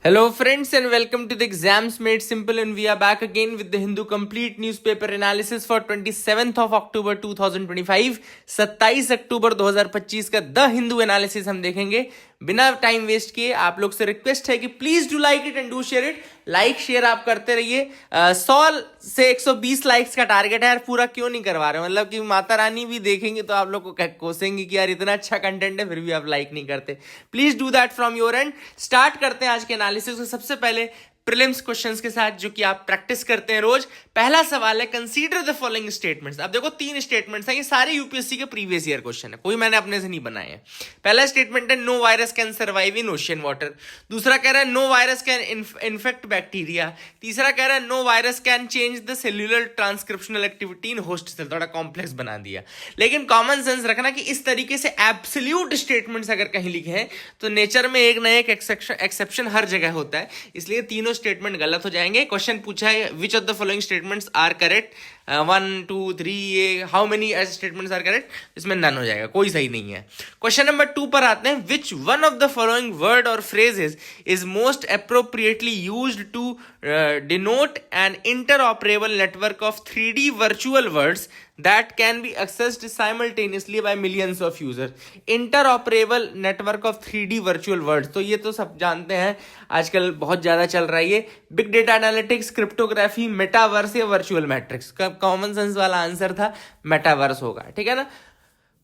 Hello friends and welcome to the Exams Made Simple, and we are back again with the Hindu Complete Newspaper Analysis for 27th of October 2025. 27 अक्टूबर 2025 का the Hindu analysis हम देखेंगे बिना time waste किए। आप लोग से request है कि please do like it and do share it. Like share आप करते रहिए। 100 से 120 लाइक्स का टारगेट है यार, पूरा क्यों नहीं करवा रहे? मतलब कि माता रानी भी देखेंगे तो आप लोग को कोसेंगे कि यार इतना अच्छा कंटेंट है फिर भी आप लाइक नहीं करते। Please do that from your and. Start करते हैं आज के एनालिसिस को। सबसे पहले प्रीलिम्स क्वेश्चंस के साथ जो कि आप प्रैक्टिस करते हैं रोज। पहला सवाल है, कंसीडर द फॉलोइंग स्टेटमेंट्स। अब देखो 3 स्टेटमेंट्स हैं, ये सारे यूपीएससी के प्रीवियस ईयर क्वेश्चन है, कोई मैंने अपने से नहीं बनाए हैं। पहला स्टेटमेंट है no virus can survive in ocean water. दूसरा कह रहा है no virus can infect bacteria. तीसरा कह रहा है no virus can change the cellular transcriptional activity in host cell. थोड़ा कॉम्प्लेक्स बना दिया, लेकिन कॉमन सेंस रखना कि इस तरीके से एब्सोल्यूट स्टेटमेंट्स अगर कहीं लिखे हैं तो नेचर में एक ना एक एक्सेप्शन हर जगह होता है, इसलिए तीनों स्टेटमेंट गलत हो जाएंगे। क्वेश्चन पूछा है which of the following statements are correct. 1 2 3 ये हाउ मेनी ऐसे स्टेटमेंट्स आर करेक्ट, इसमें नन हो जाएगा, कोई सही नहीं है। क्वेश्चन नंबर 2 पर आते हैं, which one of the following word or phrases is most appropriately used to denote an interoperable network of 3D virtual words that can be accessed simultaneously by millions of users। Interoperable network of 3D virtual words, तो ये तो सब जानते हैं, आजकल बहुत ज्यादा चल रहा है ये। Big data analytics, cryptography, metaverse या वर्चुअल मैट्रिक्स का कॉमन सेंस वाला आंसर था मेटावर्स होगा, ठीक है ना।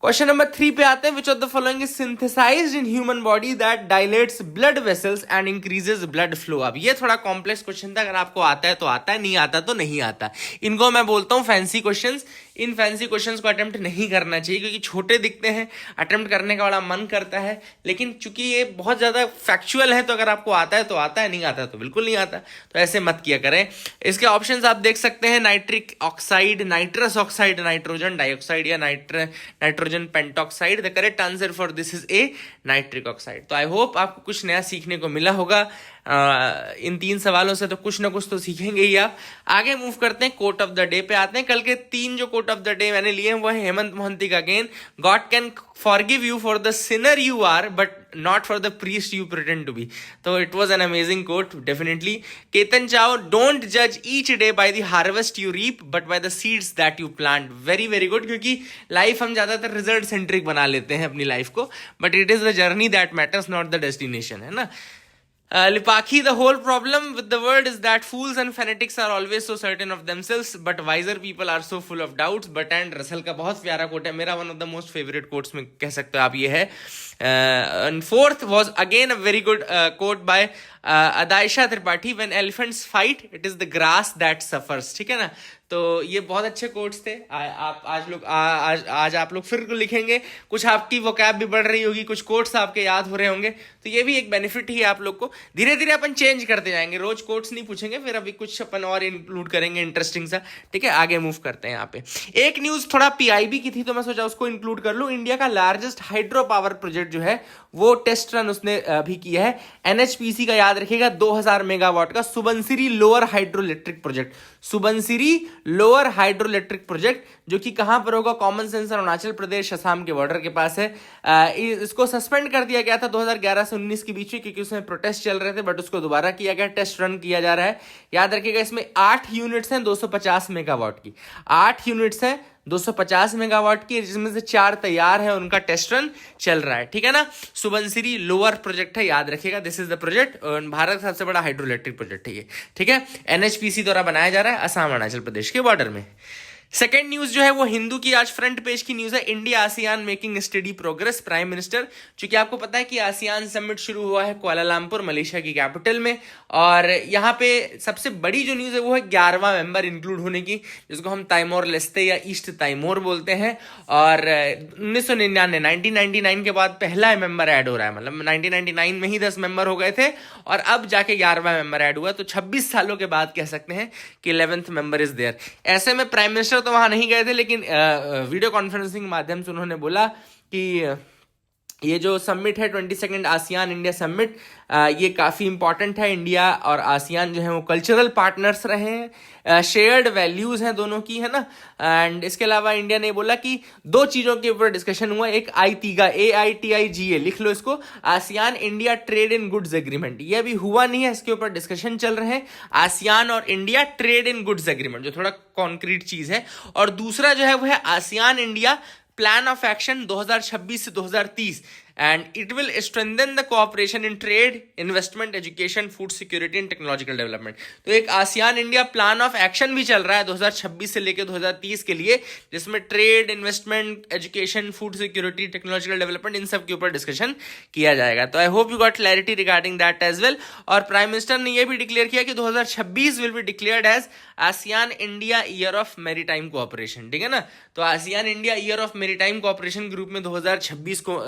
क्वेश्चन नंबर 3 पे आते हैं, which of the following is synthesised in human body that dilates blood vessels and increases blood flow. अब ये थोड़ा कॉम्प्लेक्स क्वेश्चन था, अगर आपको आता है तो आता है, नहीं आता तो नहीं आता। इनको मैं बोलता हूँ फैंसी क्वेश्चंस। इन फैंसी क्वेश्चंस को अटेम्प्ट नहीं करना चाहिए क्योंकि छोटे दिखते हैं, अटेम्प्ट करने का बड़ा मन करता है, लेकिन चूंकि ये बहुत ज्यादा फैक्चुअल है तो अगर आपको आता है तो आता है, नहीं आता तो बिल्कुल नहीं आता, तो ऐसे मत किया करें। इसके ऑप्शंस आप देख सकते हैं, nitric oxide, nitrous oxide, nitrogen dioxide या nitrogen pentoxide. The correct answer for this is A, nitric oxide. तो आई होप आपको कुछ नया सीखने को मिला होगा। इन 3 सवालों से तो कुछ ना कुछ तो सीखेंगे ही आप। आगे मूव करते हैं, कोट ऑफ द डे पे आते हैं। कल के 3 जो कोट ऑफ द डे मैंने लिए हैं वो है हेमंत मोहंती का again, God can forgive you for the sinner you are but not for the priest you pretend to be. तो it was an amazing quote definitely. Ketan Chao, don't जज each day by the harvest you reap but by the seeds that you plant. Very very good, क्योंकि life हम ज्यादातर result centric बना लेते हैं अपनी life को, but it is the journey that matters, not the destination, है ना। Lipakhi, the whole problem with the world is that fools and fanatics are always so certain of themselves, but wiser people are so full of doubts। But and Russell का बहुत प्यारा coat है, मेरा one of the most favourite quotes में कह सकते हो आप ये है। And fourth was again a very good quote by अदायशा Tripathi, when elephants fight it is the grass that suffers। ठीक है ना, तो ये बहुत अच्छे कोट्स थे। आप आज आप लोग फिर लिखेंगे, कुछ आपकी वोकैब भी बढ़ रही होगी, कुछ कोट्स आपके याद हो रहे होंगे, तो ये भी एक बेनिफिट ही है आप लोग को। धीरे धीरे अपन चेंज करते जाएंगे, रोज कोट्स नहीं पूछेंगे, फिर अभी कुछ अपन और इंक्लूड करेंगे इंटरेस्टिंग सा, ठीक है। आगे मूव करते हैं। यहाँ पे एक न्यूज थोड़ा पीआईबी की थी तो मैं सोचा उसको इंक्लूड कर लूं। इंडिया का लार्जेस्ट हाइड्रो पावर प्रोजेक्ट जो है वो टेस्ट रन उसने अभी किया है, एनएचपीसी का, याद रखिएगा 2000 मेगावाट का Subansiri lower hydro electric project. Subansiri lower hydro electric project जो कि कहां पर होगा, कॉमन सेंस अरुणाचल प्रदेश असम के बॉर्डर के पास है। इसको सस्पेंड कर दिया गया था 2011 से 19 के बीच में क्योंकि उसमें प्रोटेस्ट चल रहे थे, बट उसको दोबारा किया गया, टेस्ट रन किया जा रहा है। याद रखिएगा इसमें 8 यूनिट्स हैं 250 मेगावाट की, 8 यूनिट्स हैं 250 मेगावाट की, जिसमें से 4 तैयार है, उनका टेस्ट रन चल रहा है, ठीक है ना। सुबनसिरी लोअर प्रोजेक्ट है, याद रखिएगा this is the project, Bharat का सबसे बड़ा हाइड्रो इलेक्ट्रिक प्रोजेक्ट है ये, ठीक है। एनएचपीसी द्वारा बनाया जा रहा है असम अरुणाचल प्रदेश के बॉर्डर में। सेकेंड न्यूज जो है वो हिंदू की आज फ्रंट पेज की न्यूज है, India ASEAN making study progress. Prime minister, चूंकि आपको पता है कि आसियान समिट शुरू हुआ है कुआलालंपुर मलेशिया की कैपिटल में, और यहाँ पे सबसे बड़ी जो न्यूज है वो है 11वां मेंबर इंक्लूड होने की, जिसको हम ताइमोर लेस्ते या ईस्ट ताइमोर बोलते हैं। और 1999 के बाद पहला मेंबर ऐड हो रहा है, मतलब 1999 में ही 10 मेंबर हो गए थे और अब जाके 11वां मेंबर ऐड हुआ, तो 26 सालों के बाद कह सकते हैं कि 11th मेंबर इज देयर। ऐसे में प्राइम मिनिस्टर तो वहां नहीं गए थे, लेकिन वीडियो कॉन्फ्रेंसिंग के माध्यम से उन्होंने बोला कि ये जो समिट है 22nd आसियान इंडिया समिट, ये काफ़ी इंपॉर्टेंट है। इंडिया और आसियान जो है वो कल्चरल पार्टनर्स रहे हैं, शेयर्ड वैल्यूज़ हैं दोनों की, है ना। एंड इसके अलावा इंडिया ने बोला कि दो चीज़ों के ऊपर डिस्कशन हुआ, एक आईटीगा, AITIGA लिख लो इसको, ASEAN India trade in goods agreement. ये अभी हुआ नहीं है, इसके ऊपर डिस्कशन चल रहे हैं, आसियान और India trade in goods agreement, जो थोड़ा कॉन्क्रीट चीज़ है। और दूसरा जो है वो है ASEAN India plan of action 2026 से 2030, and it will strengthen the cooperation in trade, investment, education, food security and technological development. तो एक ASEAN India plan of action भी चल रहा है 2026 से लेकर 2030 के लिए, जिसमें trade, investment, education, food security, technological development, इन सब के ऊपर डिस्कशन किया जाएगा। तो I hope you got clarity regarding that as well. और प्राइम मिनिस्टर ने यह भी डिक्लेयर किया कि 2026 will be declared as ASEAN India year of maritime cooperation, ठीक है ना। तो ASEAN India year of maritime cooperation group में 2026 को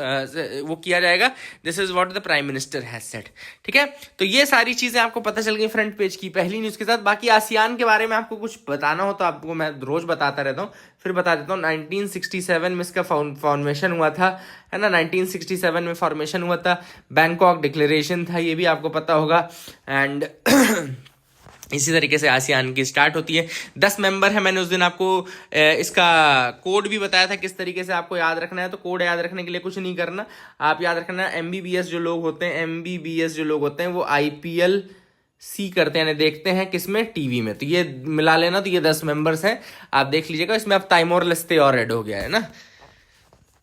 वो किया जाएगा। This is what the prime minister has said, ठीक है। तो ये सारी चीजें आपको पता चल गई फ्रंट पेज की पहली न्यूज के साथ। बाकी आसियान के बारे में आपको कुछ बताना हो तो आपको मैं रोज बताता रहता हूँ, फिर बता देता हूँ। 1967 में इसका फॉर्मेशन हुआ था, है ना। 1967 में फॉर्मेशन हुआ था, बैंकॉक डिक्लेरेशन था, ये भी आपको पता होगा। एंड इसी तरीके से आसियान की स्टार्ट होती है। 10 मेंबर है, मैंने उस दिन आपको इसका कोड भी बताया था किस तरीके से आपको याद रखना है। तो कोड याद रखने के लिए कुछ नहीं करना, आप याद रखना MBBS जो लोग होते हैं, MBBS जो लोग होते हैं वो IPLC करते हैं, देखते हैं किसमें, टीवी में। तो ये मिला लेना, तो ये 10 मेंबर्स हैं, आप देख लीजिएगा। इसमें अब ताइमोर लस्ते और ऐड हो गया है ना,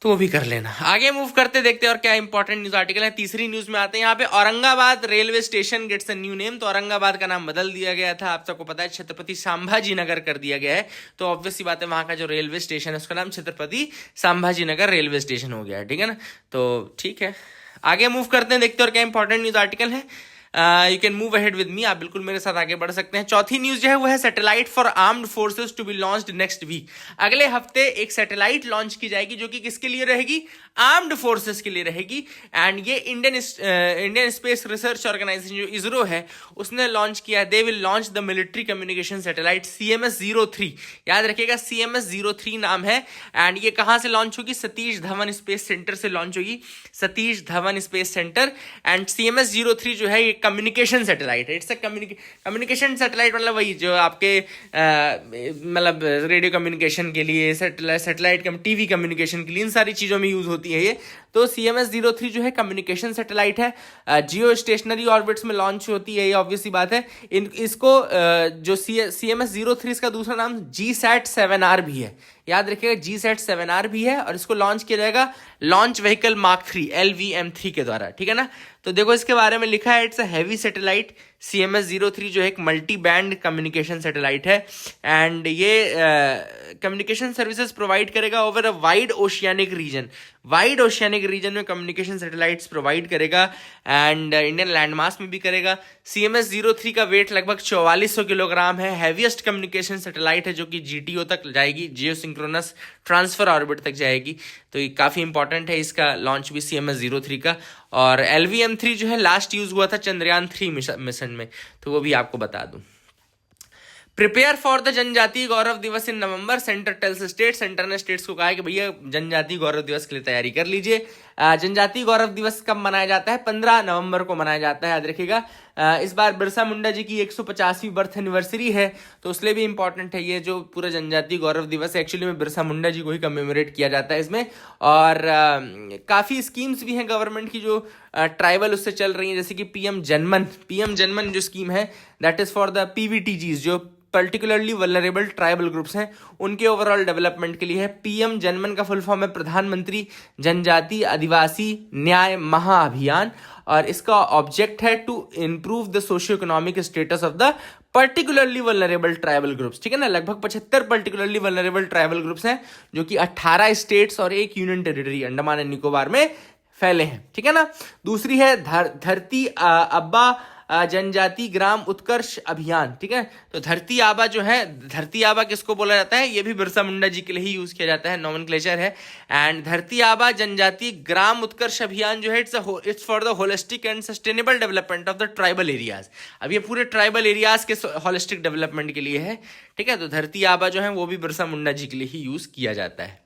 तो वो भी कर लेना। आगे मूव करते देखते हैं और क्या इंपॉर्टेंट न्यूज आर्टिकल है। तीसरी न्यूज में आते हैं, यहाँ पे Aurangabad railway station gets a new name. तो औरंगाबाद का नाम बदल दिया गया था, आप सबको पता है, छत्रपति संभाजी नगर कर दिया गया है। तो ऑब्वियस सी बात है, वहां का जो रेलवे स्टेशन है उसका नाम छत्रपति संभाजी नगर रेलवे स्टेशन हो गया है, ठीक है ना। तो ठीक है, आगे मूव करते हैं, देखते हैं और क्या इंपॉर्टेंट न्यूज आर्टिकल है। You can move ahead with me, आप बिल्कुल मेरे साथ आगे बढ़ सकते हैं। चौथी न्यूज जो है वो है satellite for armed forces to be launched next week. अगले हफ्ते एक सैटेलाइट लॉन्च की जाएगी जो कि किसके लिए रहेगी, आर्म्ड फोर्सेस के लिए रहेगी। एंड ये इंडियन स्पेस रिसर्च ऑर्गेनाइजेशन जो इसरो है उसने लॉन्च किया है। They will launch the military communication satellite CMS-03, याद रखिएगा CMS-03 नाम है। एंड ये कहां से लॉन्च होगी, सतीश धवन स्पेस सेंटर से लॉन्च होगी, Satish Dhawan space centre. And CMS-03 जो है ये कम्युनिकेशन सैटेलाइट है। इट्स अ कम्युनिकेशन सैटेलाइट, मतलब वही जो आपके मतलब रेडियो कम्युनिकेशन के लिए, सैटेलाइट टीवी कम्युनिकेशन के लिए, इन सारी चीज़ों में यूज़ होती है ये। तो CMS-03 जो है कम्युनिकेशन सैटेलाइट है, जियो स्टेशनरी ऑर्बिट्स में लॉन्च होती है, ये ऑब्वियस सी बात है। इसको जो CMS-03 इसका दूसरा नाम GSAT-7R भी है, याद रखिएगा GSAT-7R भी है। और इसको लॉन्च किया जाएगा लॉन्च व्हीकल मार्क 3 LVM-3 के द्वारा, ठीक है ना। तो देखो इसके बारे में लिखा है, it's a heavy satellite. CMS-03 जो है एक मल्टी बैंड कम्युनिकेशन सैटेलाइट है। एंड ये कम्युनिकेशन सर्विसेज प्रोवाइड करेगा over a wide oceanic region में कम्युनिकेशन सैटेलाइट्स प्रोवाइड करेगा। एंड इंडियन लैंडमास में भी करेगा। CMS-03 का वेट लगभग 4400 किलोग्राम है। हैवीएस्ट कम्युनिकेशन सैटेलाइट है जो कि GTO तक जाएगी, जियो सिंक्रोनस ट्रांसफर ऑर्बिट तक जाएगी। तो ये काफ़ी इंपॉर्टेंट है इसका लॉन्च भी CMS-03 का। और LVM-3 जो है लास्ट यूज हुआ था चंद्रयान 3 मिशन में, तो वो भी आपको बता दूं। प्रिपेयर फॉर द जनजातीय गौरव दिवस इन नवंबर, सेंटर टेल्स स्टेट। सेंटर ने स्टेट्स को कहा है कि भैया जनजातीय गौरव दिवस के लिए तैयारी कर लीजिए। जनजातीय गौरव दिवस कब मनाया जाता है, 15 नवंबर को मनाया जाता है, याद रखिएगा। इस बार बिरसा मुंडा जी की 150वीं बर्थ एनिवर्सरी है, तो उसलिए भी इंपॉर्टेंट है ये जो पूरा जनजातीय गौरव दिवस है। एक्चुअली में बिरसा मुंडा जी को ही कमेमोरेट किया जाता है इसमें। और काफ़ी स्कीम्स भी हैं गवर्नमेंट की जो ट्राइबल उससे चल रही हैं, जैसे कि PM जनमन जो स्कीम है, that is for the PVTGs, जो पर्टिकुलरली वल्नरेबल ट्राइबल ग्रुप्स हैं, उनके ओवरऑल डेवलपमेंट के लिए है। PM जनमन का फुल फॉर्म है प्रधानमंत्री जनजातीय आदिवासी न्याय महाअभियान। और इसका ऑब्जेक्ट है to improve the socio economic status of the particularly vulnerable tribal groups, ठीक है ना। लगभग 75 पर्टिकुलरली वल्नरेबल ट्राइबल ग्रुप्स हैं जो कि 18 स्टेट्स और एक union territory Andaman and Nicobar में फैले हैं, ठीक है ना। दूसरी है धरती आबा जनजाति ग्राम उत्कर्ष अभियान, ठीक है। तो धरती आबा जो है, धरती आबा किसको बोला जाता है, ये भी बिरसा मुंडा जी के लिए ही यूज किया जाता है, नॉमेनक्लेचर है। एंड धरती आबा जनजाति ग्राम उत्कर्ष अभियान जो है it's for the holistic and sustainable development of the tribal areas. अब ये पूरे ट्राइबल एरियाज के होलिस्टिक डेवलपमेंट के लिए है, ठीक है। तो धरती आबा जो है वो भी बिरसा मुंडा जी के लिए ही यूज किया जाता है।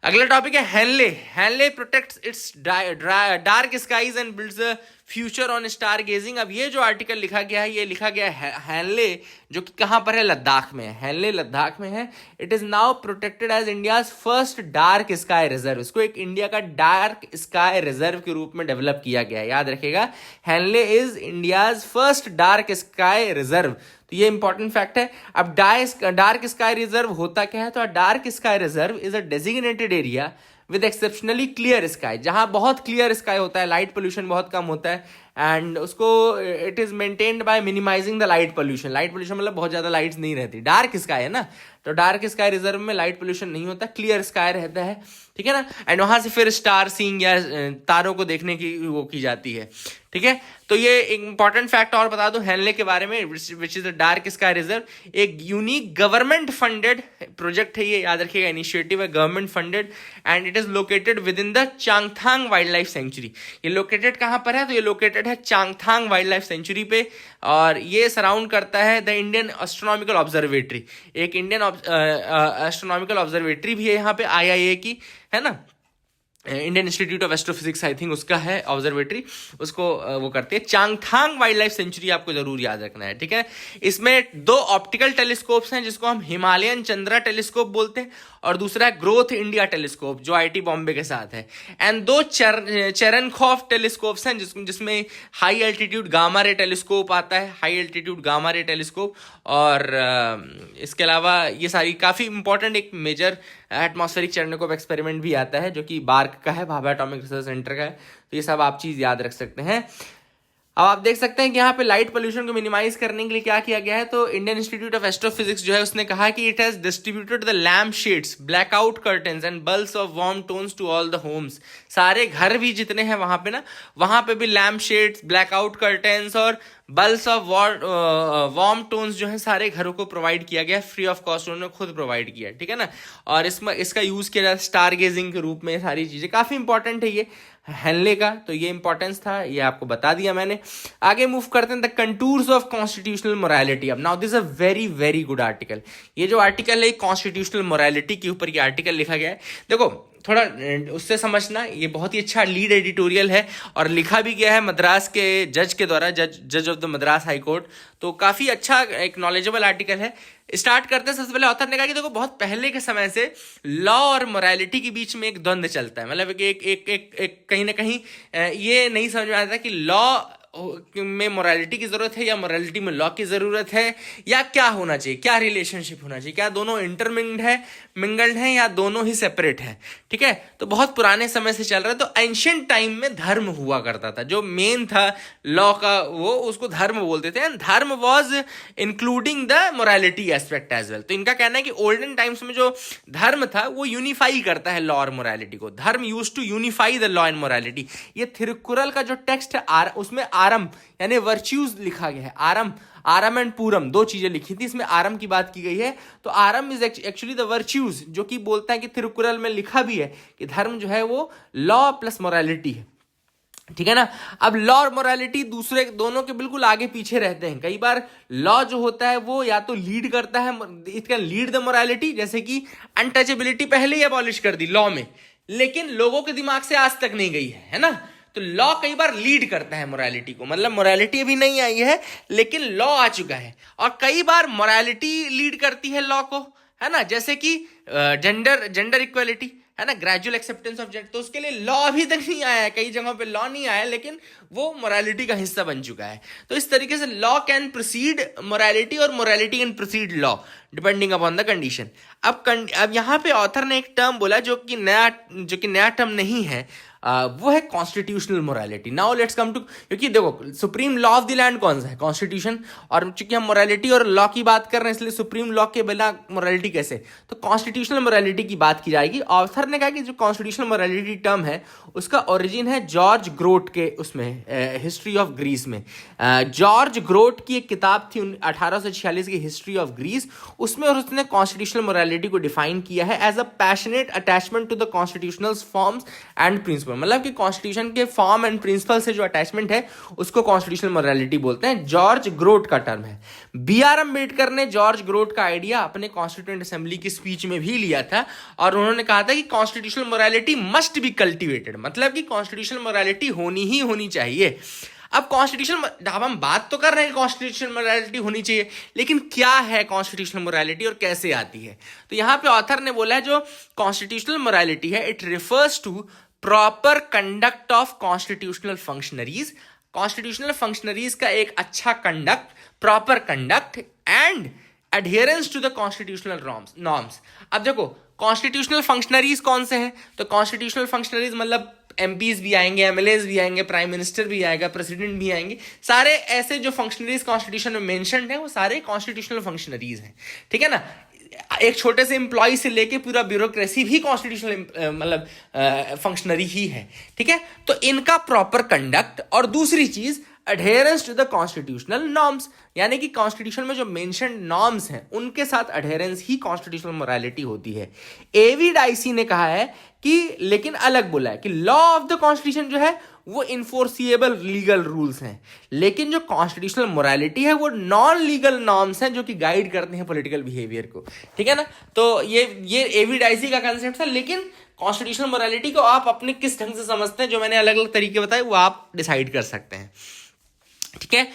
अगला टॉपिक है Hanle. Hanle protects its dark skies and builds a future on star gazing. अब ये जो आर्टिकल लिखा गया है, ये लिखा गया है हेनले, जो कि कहाँ पर है, लद्दाख में है। हेनले लद्दाख में है। It is now protected as India's first dark sky reserve. इसको एक इंडिया का डार्क स्काई रिजर्व के रूप में डेवलप किया गया है, याद रखिएगा। Hanle is India's first dark sky reserve. तो ये इंपॉर्टेंट फैक्ट है। अब डार्क स्काई रिजर्व होता क्या है, तो dark sky reserve is a designated area with exceptionally clear sky, जहां बहुत क्लियर स्काई होता है, लाइट पोल्यूशन बहुत कम होता है, एंड उसको it is maintained by minimising the light pollution. Light pollution मतलब बहुत ज्यादा लाइट्स नहीं रहती, डार्क स्काई है ना, तो डार्क स्काई रिजर्व में लाइट पोल्यूशन नहीं होता, क्लियर स्काई रहता है, ठीक है ना। एंड वहां से फिर स्टार सीइंग या तारों को देखने की वो की जाती है, ठीक है। तो ये इंपॉर्टेंट फैक्ट और बता दो हेनले के बारे में, which is the dark sky reserve. एक यूनिक गवर्नमेंट फंडेड प्रोजेक्ट है ये, याद रखिएगा, इनिशिएटिव है, government funded, and it is located with in the Changthang wild life sanctuary. ये लोकेटेड कहां पर है, तो ये लोकेटेड है चांगथांग वाइल्ड लाइफ सेंचुरी पे, और ये सराउंड करता है द इंडियन एस्ट्रोनॉमिकल ऑब्जर्वेटरी। एक इंडियन एस्ट्रोनॉमिकल ऑब्जर्वेटरी भी है यहाँ पे, IIA की, है ना, Indian institute of astrophysics, I think उसका है ऑब्जर्वेटरी, उसको वो करती है। चांगथांग वाइल्ड लाइफ सेंचुरी आपको जरूर याद रखना है, ठीक है। इसमें 2 ऑप्टिकल टेलीस्कोप्स हैं, जिसको हम हिमालयन चंद्रा टेलीस्कोप बोलते हैं, और दूसरा है ग्रोथ इंडिया टेलीस्कोप, जो IIT बॉम्बे के साथ है। एंड 2 चेरनखॉफ टेलीस्कोप्स हैं, जिसमें high altitude gamma ray telescope आता है, high altitude gamma ray telescope, और इसके अलावा ये सारी काफ़ी इंपॉर्टेंट एक मेजर एटमॉस्फेरिक चेरनोकोप एक्सपेरिमेंट भी आता है, जो कि बार्क का है, भाभा एटॉमिक रिसर्च सेंटर का है। तो ये सब आप चीज़ याद रख सकते हैं। अब आप देख सकते हैं कि यहाँ पे लाइट पोल्यूशन को मिनिमाइज करने के लिए क्या किया गया है, तो इंडियन इंस्टीट्यूट ऑफ एस्ट्रोफिजिक्स जो है उसने कहा कि it has distributed the lamp shades, blackout curtains and bulbs of warm tones to all the homes. सारे घर भी जितने हैं वहां पे ना, वहां पे भी लैम्प शेड्स, ब्लैकआउट कर्टन्स और बल्ब्स ऑफ वार्म टोन्स जो है सारे घरों को प्रोवाइड किया गया, फ्री ऑफ कॉस्ट उन्होंने खुद प्रोवाइड किया, ठीक है ना। और इसका यूज किया जाता है स्टार गेजिंग के रूप में। सारी चीजें काफी इंपॉर्टेंट है ये हेनले का, तो ये इंपॉर्टेंस था, ये आपको बता दिया मैंने। आगे मूव करते हैं, the contours of constitutional morality. अब now this a very very good article. ये जो आर्टिकल है कॉन्स्टिट्यूशनल मोरालिटी के ऊपर ये आर्टिकल लिखा गया है। देखो थोड़ा उससे समझना, ये बहुत ही अच्छा लीड एडिटोरियल है, और लिखा भी गया है मद्रास के जज के द्वारा, जज of the Madras high court. तो काफी अच्छा एक नॉलेजेबल आर्टिकल है। स्टार्ट करते हैं। सबसे पहले ऑथर ने कहा कि देखो बहुत पहले के समय से लॉ और मोरालिटी के बीच में एक द्वंद्व चलता है, मतलब एक कहीं ना कहीं ये नहीं समझ में आता कि लॉ में मोरालिटी की जरूरत है या मोरालिटी में लॉ की जरूरत है, या क्या होना चाहिए, क्या रिलेशनशिप होना चाहिए, क्या दोनों मिंगल्ड है या दोनों ही सेपरेट है, ठीक है। तो बहुत पुराने समय से चल रहा है। तो एंशिएंट टाइम में धर्म हुआ करता था, जो मेन था लॉ का वो उसको धर्म बोलते थे, and dharma was including the morality aspect as well. तो इनका कहना है कि ओल्डन टाइम्स में जो धर्म था वो यूनिफाई करता है लॉ और मोरालिटी को। Dharma used to unify the law and morality. ये थिरुकुरल का जो टेक्स्ट है उसमें आरम यानी वर्च्यूज लिखा गया है। आरम एंड पूरम 2 चीजें लिखी थी, इसमें आरम की बात की गई है। तो आरम इज एक्चुअली द वर्च्यूज, जो कि बोलता है कि थिरुकुरल में लिखा भी है कि धर्म जो है वो लॉ प्लस मोरालिटी है, ठीक है ना। अब लॉ और मोरालिटी दूसरे दोनों के बिल्कुल आगे पीछे रहते हैं। कई बार लॉ जो होता है वो या तो लीड करता है, it can lead the morality, जैसे कि अनटचेबिलिटी पहले ही अबॉलिश कर दी लॉ में, लेकिन लोगों के दिमाग से आज तक नहीं गई है ना। तो लॉ कई बार लीड करता है मोरालिटी को, मतलब मोरालिटी अभी नहीं आई है लेकिन लॉ आ चुका है। और कई बार मोरालिटी लीड करती है लॉ को, है ना, जैसे कि जेंडर इक्वलिटी, है ना, ग्रेजुअल एक्सेप्टेंस ऑफ जेंडर। तो उसके लिए लॉ अभी तक नहीं आया है, कई जगहों पे लॉ नहीं आया, लेकिन वो मोरालिटी का हिस्सा बन चुका है। तो इस तरीके से लॉ कैन प्रोसीड मोरालिटी और morality can proceed law depending upon the condition. अब यहाँ पे ऑथर ने एक टर्म बोला जो कि नया टर्म नहीं है, वो है constitutional morality. Now let's come to, क्योंकि देखो supreme law of the land कौन सा है, कॉन्स्टिट्यूशन, और चूंकि हम मोरालिटी और लॉ की बात कर रहे हैं इसलिए सुप्रीम लॉ के बिना मोरालिटी कैसे, तो कॉन्स्टिट्यूशनल मोरालिटी की बात की जाएगी। ऑथर ने कहा कि जो कॉन्स्टिट्यूशनल मोरालिटी टर्म है उसका ओरिजिन है जॉर्ज ग्रोट के उसमें हिस्ट्री ऑफ ग्रीस में। जॉर्ज ग्रोट की एक किताब थी 1846 की हिस्ट्री ऑफ ग्रीस, उसमें उसने कॉन्स्टिट्यूशनल मोरालिटी को डिफाइन किया है as a passionate attachment to the constitutional forms and principle. Principle, मतलब कि कॉन्स्टिट्यूशन के फॉर्म एंड प्रिंसिपल से जो अटैचमेंट है उसको कॉन्स्टिट्यूशनल मोरालिटी बोलते हैं। जॉर्ज ग्रोट का टर्म है। बी.आर. अम्बेडकर ने जॉर्ज ग्रोट का आइडिया अपने कॉन्स्टिट्यूएंट असेंबली की स्पीच में भी लिया था और उन्होंने कहा था कि constitutional morality must be cultivated, मतलब कि कॉन्स्टिट्यूशनल मोरालिटी होनी ही होनी चाहिए। अब कॉन्स्टिट्यूशन, अब हम बात तो कर रहे हैं कॉन्स्टिट्यूशनल मोरालिटी होनी चाहिए, लेकिन क्या है कॉन्स्टिट्यूशनल मोरालिटी और कैसे आती है? तो यहां पे ऑथर ने बोला है जो कॉन्स्टिट्यूशनल मोरालिटी है, it refers to proper conduct of constitutional functionaries. Constitutional functionaries का एक अच्छा conduct, proper conduct and adherence to the constitutional norms. अब देखो कॉन्स्टिट्यूशनल फंक्शनरीज कौन से हैं? तो कॉन्स्टिट्यूशनल फंक्शनरीज मतलब एमपीज भी आएंगे, एमएलएज भी आएंगे, प्राइम मिनिस्टर भी आएगा, प्रेसिडेंट भी आएंगे, सारे ऐसे जो फंक्शनरीज कॉन्स्टिट्यूशन में मेंशन्ड है वो सारे कॉन्स्टिट्यूशनल फंक्शनरीज हैं, ठीक है ना। एक छोटे से एम्प्लॉय से लेके पूरा ब्यूरोक्रेसी भी कॉन्स्टिट्यूशनल मतलब फंक्शनरी ही है, ठीक है। तो इनका प्रॉपर कंडक्ट और दूसरी चीज अडेयरेंस टू द कॉन्स्टिट्यूशनल नॉर्म्स, यानी कि कॉन्स्टिट्यूशन में जो मेंशन नॉर्म्स हैं उनके साथ अडेयरेंस ही कॉन्स्टिट्यूशनल मोरालिटी होती है। एवी डाइसी ने कहा है कि, लेकिन अलग बोला है कि लॉ ऑफ द कॉन्स्टिट्यूशन जो है वो इन्फोर्सिएबल लीगल रूल्स हैं, लेकिन जो कॉन्स्टिट्यूशनल मोरालिटी है वो नॉन लीगल नॉर्म्स हैं जो कि गाइड करते हैं पॉलिटिकल बिहेवियर को, ठीक है ना। तो ये एवी डाइसी का कंसेप्ट था, लेकिन कॉन्स्टिट्यूशनल मोरालिटी को आप अपने किस ढंग से समझते हैं, जो मैंने अलग अलग तरीके बताए वो आप डिसाइड कर सकते हैं, ठीक है।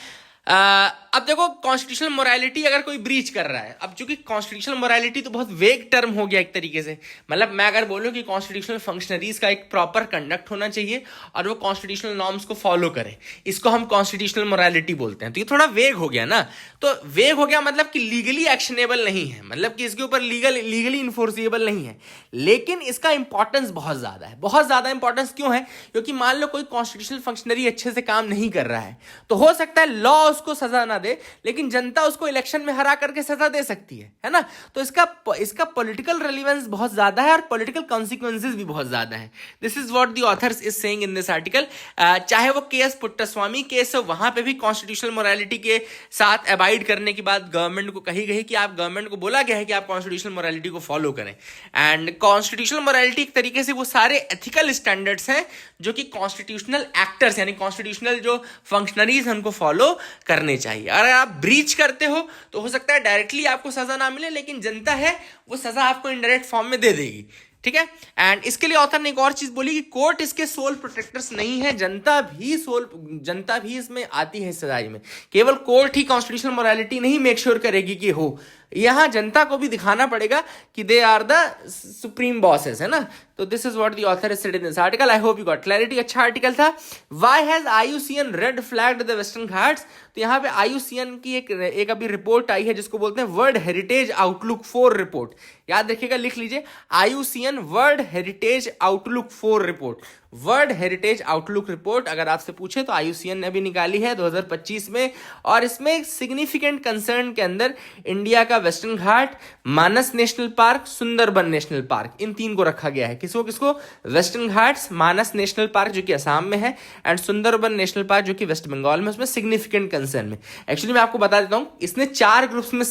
अब देखो कॉन्स्टिट्यूशनल मोरालिटी अगर कोई ब्रीच कर रहा है, अब चूंकि कॉन्स्टिट्यूशनल मोरालिटी तो बहुत वेग टर्म हो गया एक तरीके से, मतलब मैं अगर बोलूं कि कॉन्स्टिट्यूशनल फंक्शनरीज का एक प्रॉपर कंडक्ट होना चाहिए और वो कॉन्स्टिट्यूशनल नॉर्म्स को फॉलो करें, इसको हम कॉन्स्टिट्यूशनल मोरालिटी बोलते हैं, तो ये थोड़ा वेग हो गया ना। तो वेग हो गया मतलब कि लीगली एक्शनेबल नहीं है, मतलब कि इसके ऊपर लीगली इन्फोर्सिएबल नहीं है, लेकिन इसका इंपॉर्टेंस बहुत ज्यादा है। बहुत ज्यादा इंपॉर्टेंस क्यों है? क्योंकि मान लो कोई कॉन्स्टिट्यूशनल फंक्शनरी अच्छे से काम नहीं कर रहा है तो हो सकता है लॉ उसको सजा ना दे, लेकिन जनता उसको इलेक्शन में हरा करके सजा दे सकती है ना। तो इसका पॉलिटिकल रेलेवेंस बहुत ज्यादा है और पॉलिटिकल कॉन्सिक्वेंसेस भी बहुत ज्यादा है। This is what the author's is saying in this article. चाहे वो के एस पुट्टास्वामी केस हो, वहां पे भी कॉन्स्टिट्यूशनल मोरालिटी के साथ अबाइड करने की बात गवर्नमेंट को कही गई कि आप, गवर्नमेंट को बोला गया है कि आप कॉन्स्टिट्यूशनल मोरालिटी को फॉलो करें। एंड कॉन्स्टिट्यूशनल मोरालिटी एक तरीके से वो सारे एथिकल स्टैंडर्ड्स हैं जो कि कॉन्स्टिट्यूशनल एक्टर्स यानी कॉन्स्टिट्यूशनल जो फंक्शनरीज हैं उनको फॉलो करने चाहिए। अगर आप ब्रीच करते हो तो हो सकता है डायरेक्टली आपको सजा ना मिले, लेकिन जनता है वो सजा आपको इनडायरेक्ट फॉर्म में दे देगी, ठीक है। एंड इसके लिए ऑथर ने एक और चीज बोली कि कोर्ट इसके सोल प्रोटेक्टर्स नहीं है, जनता भी इसमें आती है सजाई में। केवल कोर्ट ही कॉन्स्टिट्यूशनल मोरालिटी नहीं मेक श्योर करेगी कि हो, यहां जनता को भी दिखाना पड़ेगा कि they are the supreme bosses, है ना। तो this is what the author is said in this article. I hope you got clarity. अच्छा आर्टिकल था। Why has IUCN red flagged the Western Ghats? तो यहाँ पे आईयूसीएन की एक अभी रिपोर्ट आई है जिसको बोलते हैं वर्ल्ड हेरिटेज आउटलुक 4 रिपोर्ट। याद रखिएगा, लिख लीजिए, IUCN world heritage outlook 4 report. World heritage outlook report अगर आपसे पूछे तो आईयूसीएन ने भी निकाली है 2025 में, और इसमें सिग्निफिकेंट कंसर्न के अंदर इंडिया का western Ghat, Manas national park, Sundarban national park, इन 3 को रखा गया है। किसको? Western Ghats, Manas national park जो कि असम में है, एंड सुंदरबन नेशनल पार्क जो कि वेस्ट बंगाल में, उसमें सिग्निफिकेंट कंसर्न में। एक्चुअली मैं आपको बता देता हूं, इसने 4 ग्रुप्स में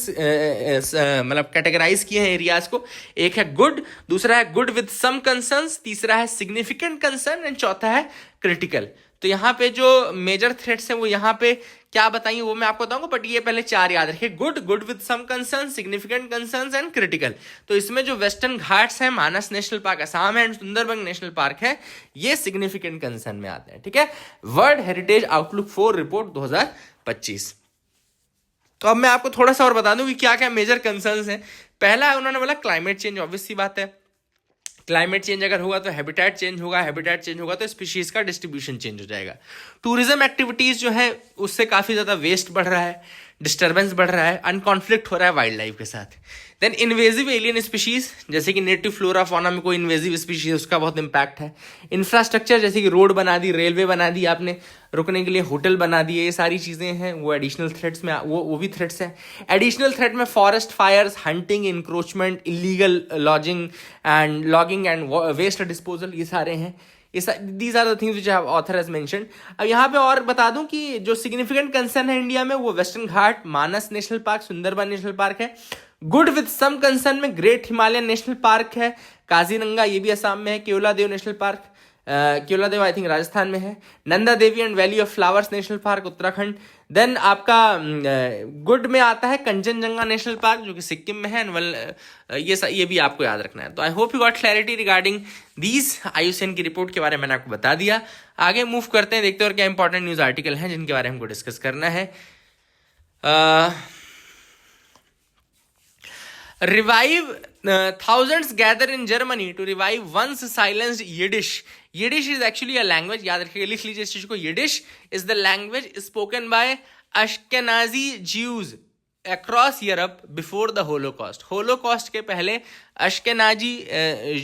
मतलब कैटेगराइज किए हैं एरियाज को। एक है गुड, दूसरा है गुड विद सम कंसर्न्स, तीसरा है सिग्निफिकेंट कंसर्न एंड चौथा है क्रिटिकल। तो यहाँ पे जो मेजर थ्रेट्स हैं वो यहाँ पे क्या बताइए वो मैं आपको बताऊंगा, बट ये पहले 4 याद रखिए, good with some concern, significant concerns and critical. तो इसमें जो वेस्टर्न घाट्स है, मानस नेशनल पार्क असम है एंड सुंदरबन नेशनल पार्क है, ये सिग्निफिकेंट कंसर्न में आते हैं, ठीक है। World heritage outlook 4 report 2025। तो अब मैं आपको थोड़ा सा और बता दूं कि क्या क्या मेजर कंसर्न्स हैं। पहला है, उन्होंने बोला क्लाइमेट चेंज, ऑब्वियस सी बात है। क्लाइमेट चेंज अगर होगा तो हैबिटेट चेंज होगा, हैबिटेट चेंज होगा तो स्पीशीज का डिस्ट्रीब्यूशन चेंज हो जाएगा। टूरिज्म एक्टिविटीज जो है उससे काफी ज्यादा वेस्ट बढ़ रहा है, डिस्टर्बेंस बढ़ रहा है, अनकॉन्फ्लिक्ट हो रहा है वाइल्ड लाइफ के साथ। देन इन्वेजिव एलियन स्पीशीज, जैसे कि नेटिव फ्लोरा फौना में कोई इन्वेजिव स्पीशीज, उसका बहुत इंपैक्ट है। इंफ्रास्ट्रक्चर, जैसे कि रोड बना दी, रेलवे बना दी आपने, रुकने के लिए होटल बना दिए, ये सारी चीजें हैं वो एडिशनल थ्रेट्स में, वो भी थ्रेट्स हैं। एडिशनल थ्रेट में forest fires, hunting, encroachment, illegal logging and waste disposal, ये सारे हैं। These are the things which author has mentioned. अब यहाँ पे और बता दूं कि जो सिग्निफिकेंट कंसर्न है इंडिया में वो western Ghat, Manas national park, Sundarban national park है। गुड विद सम कंसर्न में ग्रेट हिमालयन नेशनल पार्क है, काजीरंगा, ये भी असम में है, Keoladeo national park, Keoladeo I think Rajasthan में है, Nanda Devi and valley of flowers national park Uttarakhand. Then आपका गुड में आता है कंचनजंगा नेशनल पार्क जो कि सिक्किम में है, ये भी आपको याद रखना है। तो I hope you got clarity regarding these. IUCN की रिपोर्ट के बारे में मैंने आपको बता दिया। आगे मूव करते हैं, देखते हैं और क्या इंपॉर्टेंट न्यूज आर्टिकल हैं जिनके बारे में हमको डिस्कस करना है। Revive thousands gather in Germany to revive once silenced Yiddish. Yiddish is actually a language, याद रखिएगा, लिख लीजिए इस चीज को। Yiddish is the language spoken by Ashkenazi Jews across Europe before the Holocaust. Holocaust के पहले अश्केनाजी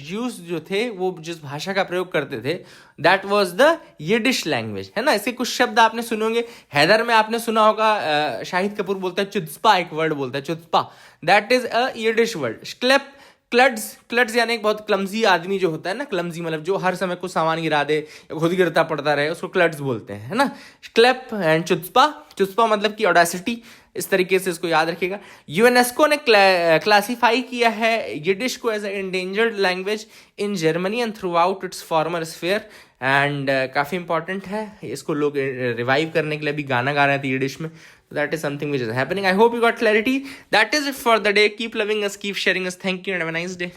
ज्यूज जो थे वो जिस भाषा का प्रयोग करते थे that was the Yiddish language, है ना। इसके कुछ शब्द आपने सुने होंगे, हैदर में आपने सुना होगा, शाहिद कपूर बोलता है चुत्स्पा, एक वर्ड बोलता है chutzpah, that is a Yiddish word. क्लेप क्लड्स यानी एक बहुत क्लमजी आदमी जो होता है ना, क्लमजी मतलब जो हर समय कुछ सामान गिरा दे या खुद गिरता पड़ता रहे, उसको क्लड्स बोलते हैं, है ना। क्लेप एंड चुत्स्पा मतलब की ऑडेसिटी, इस तरीके से इसको याद रखिएगा। यूनेस्को ने क्लासिफाई किया है यिडिश को as a endangered language in Germany and throughout its former sphere, and काफ़ी इंपॉर्टेंट है। इसको लोग रिवाइव करने के लिए भी गाना गा रहे थे यिडिश में। That is something which is happening. I hope you got clarity. That is it for the day. Keep loving us, keep sharing us. Thank you and have a nice day.